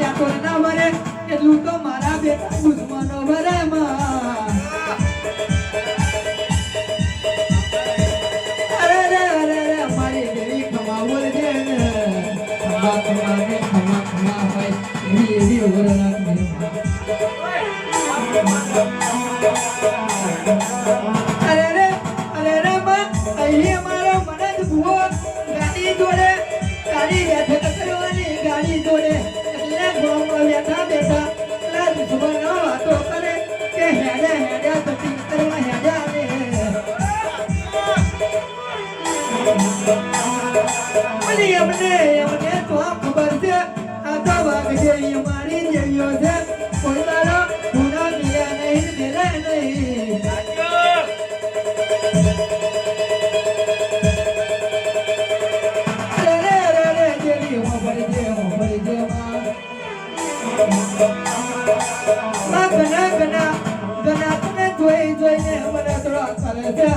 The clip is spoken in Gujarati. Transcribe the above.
ત્યાં તો ના વરે એટલું તો મારા બેટા દુશ્મનો વરે માં અરે રે મારી દેવી ખમા બોલજે ને ખમા હોય એવી ઓરણા અરે રે માં અહીં મારો મને જ ભૂવો ગાડી જોડે ગાડી બેઠક કરવાની ગાડી જોડે એટલે ગોમાં બેઠા બેઠા એટલે દુશ્મનો વાતો કરે કે હેડ્યા સતી કરવા હેડ્યા ને અમને તો ખબર છે આ તો વાગજે મારી જેવીઓ છે કોઈ તારો ગુના મિયા નહીં મેલે નહીં ઘણા તને જોઈને મને થોડા કરે છે